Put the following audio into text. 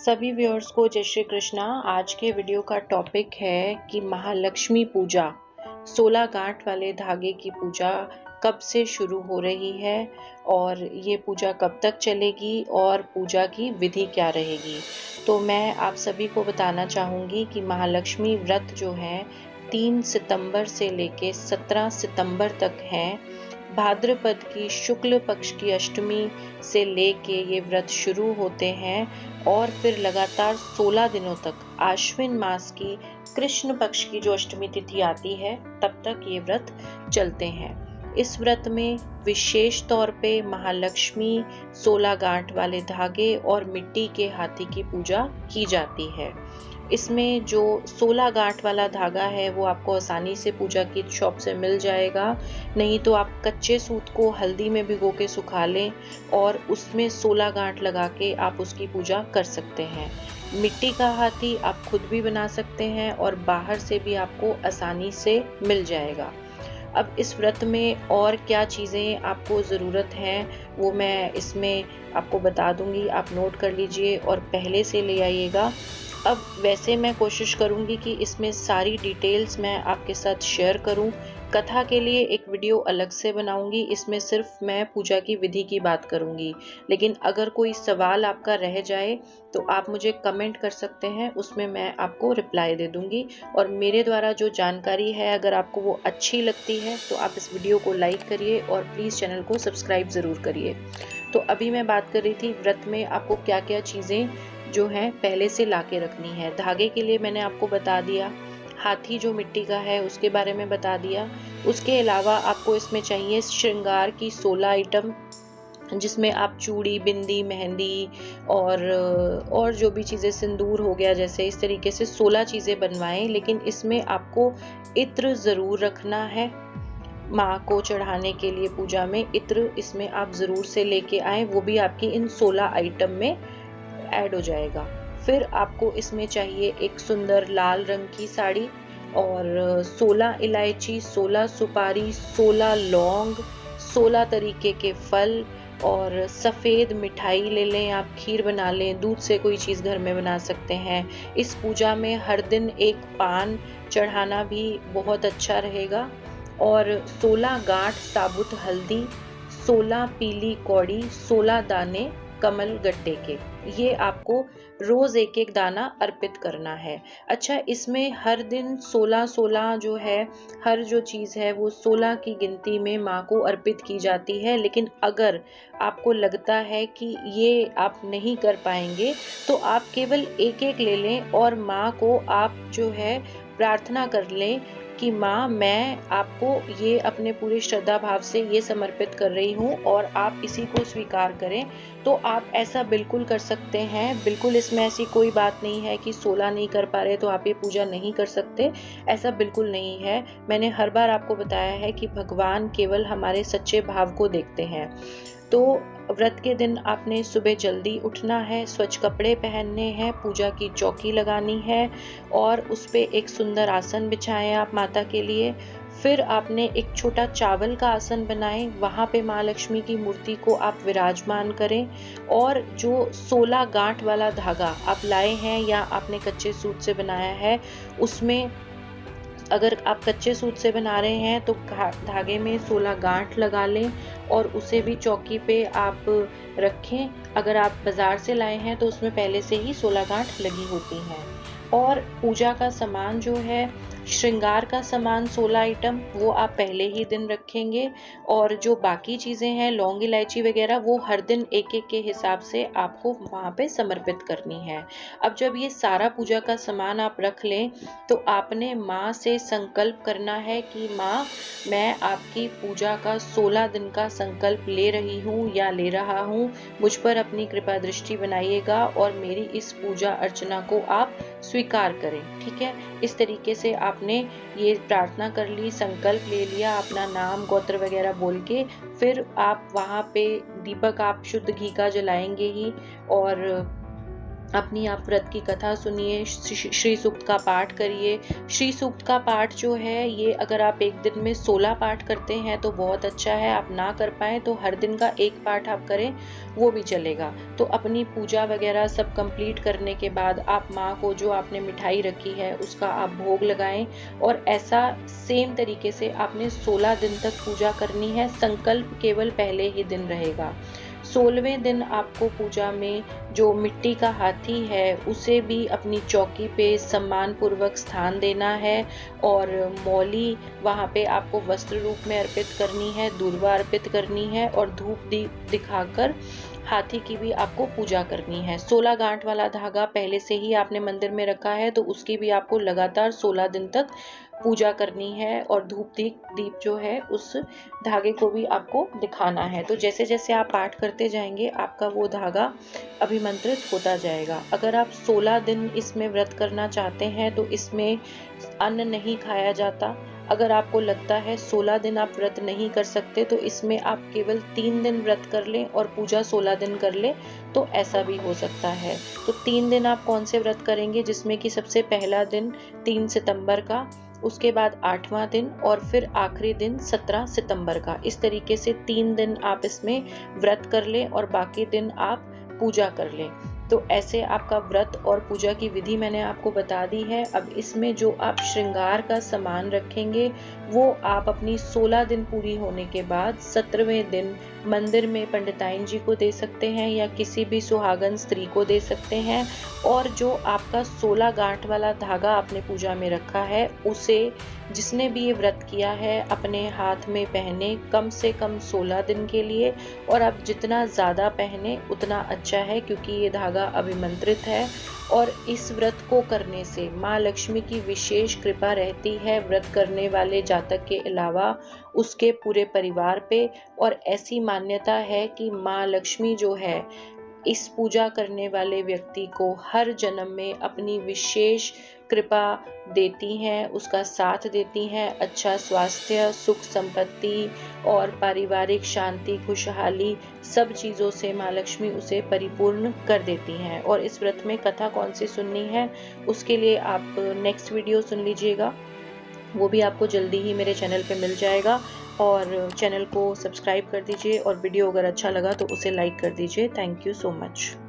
सभी व्यूअर्स को जय श्री कृष्णा। आज के वीडियो का टॉपिक है कि महालक्ष्मी पूजा 16 गांठ वाले धागे की पूजा कब से शुरू हो रही है और ये पूजा कब तक चलेगी और पूजा की विधि क्या रहेगी। तो मैं आप सभी को बताना चाहूँगी कि महालक्ष्मी व्रत जो है 3 सितंबर से लेके 17 सितंबर तक है। भाद्रपद की शुक्ल पक्ष की अष्टमी से लेके ये व्रत शुरू होते हैं और फिर लगातार 16 दिनों तक आश्विन मास की कृष्ण पक्ष की जो अष्टमी तिथि आती है तब तक ये व्रत चलते हैं। इस व्रत में विशेष तौर पे महालक्ष्मी 16 गांठ वाले धागे और मिट्टी के हाथी की पूजा की जाती है। इसमें जो 16 गांठ वाला धागा है वो आपको आसानी से पूजा की शॉप से मिल जाएगा, नहीं तो आप कच्चे सूत को हल्दी में भिगो के सुखा लें और उसमें 16 गांठ लगा के आप उसकी पूजा कर सकते हैं। मिट्टी का हाथी आप खुद भी बना सकते हैं और बाहर से भी आपको आसानी से मिल जाएगा। अब इस व्रत में और क्या चीज़ें आपको ज़रूरत है वो मैं इसमें आपको बता दूंगी, आप नोट कर लीजिए और पहले से ले आइएगा। अब वैसे मैं कोशिश करूंगी कि इसमें सारी डिटेल्स मैं आपके साथ शेयर करूं। कथा के लिए एक वीडियो अलग से बनाऊंगी, इसमें सिर्फ मैं पूजा की विधि की बात करूंगी। लेकिन अगर कोई सवाल आपका रह जाए तो आप मुझे कमेंट कर सकते हैं, उसमें मैं आपको रिप्लाई दे दूंगी। और मेरे द्वारा जो जानकारी है अगर आपको वो अच्छी लगती है तो आप इस वीडियो को लाइक करिए और प्लीज़ चैनल को सब्सक्राइब ज़रूर करिए। तो अभी मैं बात कर रही थी व्रत में आपको क्या क्या चीज़ें जो है पहले से ला के रखनी है। धागे के लिए मैंने आपको बता दिया, हाथी जो मिट्टी का है उसके बारे में बता दिया। उसके अलावा आपको इसमें चाहिए श्रृंगार की 16 आइटम, जिसमें आप चूड़ी, बिंदी, मेहंदी और जो भी चीज़ें, सिंदूर हो गया, जैसे इस तरीके से 16 चीज़ें बनवाएं। लेकिन इसमें आपको इत्र ज़रूर रखना है। माँ को चढ़ाने के लिए पूजा में इत्र इसमें आप ज़रूर से लेके आए, वो भी आपकी इन 16 आइटम में ऐड हो जाएगा। फिर आपको इसमें चाहिए एक सुंदर लाल रंग की साड़ी और 16 इलायची, 16 सुपारी, 16 लौंग, 16 तरीके के फल और सफ़ेद मिठाई ले लें। आप खीर बना लें, दूध से कोई चीज़ घर में बना सकते हैं। इस पूजा में हर दिन एक पान चढ़ाना भी बहुत अच्छा रहेगा। और 16 गांठ साबुत हल्दी, 16 पीली कौड़ी, 16 दाने कमल गट्टे के, ये आपको रोज एक एक दाना अर्पित करना है। अच्छा, इसमें हर दिन 16-16 जो है, हर जो चीज़ है वो 16 की गिनती में माँ को अर्पित की जाती है। लेकिन अगर आपको लगता है कि ये आप नहीं कर पाएंगे तो आप केवल एक एक ले लें और माँ को आप जो है प्रार्थना कर लें कि माँ, मैं आपको ये अपने पूरे श्रद्धा भाव से ये समर्पित कर रही हूँ और आप इसी को स्वीकार करें। तो आप ऐसा बिल्कुल कर सकते हैं। बिल्कुल इसमें ऐसी कोई बात नहीं है कि 16 नहीं कर पा रहे तो आप ये पूजा नहीं कर सकते, ऐसा बिल्कुल नहीं है। मैंने हर बार आपको बताया है कि भगवान केवल हमारे सच्चे भाव को देखते हैं। तो व्रत के दिन आपने सुबह जल्दी उठना है, स्वच्छ कपड़े पहनने हैं, पूजा की चौकी लगानी है और उस पे एक सुंदर आसन बिछाएं आप माता के लिए। फिर आपने एक छोटा चावल का आसन बनाएं, वहाँ पे माँ लक्ष्मी की मूर्ति को आप विराजमान करें और जो 16 गांठ वाला धागा आप लाए हैं या आपने कच्चे सूत से बनाया है, उसमें अगर आप कच्चे सूत से बना रहे हैं तो धागे में 16 गांठ लगा लें और उसे भी चौकी पे आप रखें। अगर आप बाजार से लाए हैं तो उसमें पहले से ही 16 गांठ लगी होती हैं। और पूजा का सामान जो है, श्रृंगार का सामान 16 आइटम, वो आप पहले ही दिन रखेंगे और जो बाकी चीज़ें हैं, लौंग, इलायची वगैरह, वो हर दिन एक एक के हिसाब से आपको वहाँ पे समर्पित करनी है। अब जब ये सारा पूजा का सामान आप रख लें तो आपने माँ से संकल्प करना है कि माँ, मैं आपकी पूजा का 16 दिन का संकल्प ले रही हूँ या ले रहा हूँ, मुझ पर अपनी कृपा दृष्टि बनाइएगा और मेरी इस पूजा अर्चना को आप स्वीकार करें। ठीक है, इस तरीके से आपने ये प्रार्थना कर ली, संकल्प ले लिया, अपना नाम, गोत्र वगैरह बोल के फिर आप वहाँ पे दीपक आप शुद्ध घी का जलाएंगे ही और अपनी आप व्रत की कथा सुनिए, श्री सूक्त का पाठ करिए। श्री सूक्त का पाठ जो है ये अगर आप एक दिन में 16 पाठ करते हैं तो बहुत अच्छा है। आप ना कर पाए तो हर दिन का एक पाठ आप करें, वो भी चलेगा। तो अपनी पूजा वगैरह सब कंप्लीट करने के बाद आप माँ को जो आपने मिठाई रखी है उसका आप भोग लगाएं, और ऐसा सेम तरीके से आपने 16 दिन तक पूजा करनी है। संकल्प केवल पहले ही दिन रहेगा। 16वें दिन आपको पूजा में जो मिट्टी का हाथी है उसे भी अपनी चौकी पे सम्मान पूर्वक स्थान देना है, और मौली वहाँ पे आपको वस्त्र रूप में अर्पित करनी है, दूर्वा अर्पित करनी है, और धूप दीप दिखाकर हाथी की भी आपको पूजा करनी है। 16 गांठ वाला धागा पहले से ही आपने मंदिर में रखा है तो उसकी भी आपको लगातार 16 दिन तक पूजा करनी है, और धूप दीप जो है उस धागे को भी आपको दिखाना है। तो जैसे जैसे आप पाठ करते जाएंगे आपका वो धागा अभिमंत्रित होता जाएगा। अगर आप 16 दिन इसमें व्रत करना चाहते हैं तो इसमें अन्न नहीं खाया जाता। अगर आपको लगता है 16 दिन आप व्रत नहीं कर सकते तो इसमें आप केवल 3 दिन व्रत कर लें और पूजा 16 दिन कर लें, तो ऐसा भी हो सकता है। तो 3 दिन आप कौन से व्रत करेंगे, जिसमें कि सबसे पहला दिन 3 सितंबर का, उसके बाद 8वां दिन, और फिर आखिरी दिन 17 सितंबर का। इस तरीके से 3 दिन आप इसमें व्रत कर लें और बाकी दिन आप पूजा कर लें। तो ऐसे आपका व्रत और पूजा की विधि मैंने आपको बता दी है। अब इसमें जो आप श्रृंगार का सामान रखेंगे वो आप अपनी 16 दिन पूरी होने के बाद 17वें दिन मंदिर में पंडिताइन जी को दे सकते हैं या किसी भी सुहागन स्त्री को दे सकते हैं। और जो आपका 16 गांठ वाला धागा आपने पूजा में रखा है उसे जिसने भी ये व्रत किया है अपने हाथ में पहने कम से कम 16 दिन के लिए, और आप जितना ज़्यादा पहने उतना अच्छा है, क्योंकि ये धागा अभिमंत्रित है। और इस व्रत को करने से माँ लक्ष्मी की विशेष कृपा रहती है व्रत करने वाले जातक के अलावा उसके पूरे परिवार पे। और ऐसी मान्यता है कि माँ लक्ष्मी जो है इस पूजा करने वाले व्यक्ति को हर जन्म में अपनी विशेष कृपा देती हैं, उसका साथ देती हैं। अच्छा स्वास्थ्य, सुख संपत्ति और पारिवारिक शांति, खुशहाली, सब चीज़ों से माँ लक्ष्मी उसे परिपूर्ण कर देती हैं। और इस व्रत में कथा कौन सी सुननी है उसके लिए आप नेक्स्ट वीडियो सुन लीजिएगा, वो भी आपको जल्दी ही मेरे चैनल पे मिल जाएगा। और चैनल को सब्सक्राइब कर दीजिए, और वीडियो अगर अच्छा लगा तो उसे लाइक कर दीजिए। Thank you so much.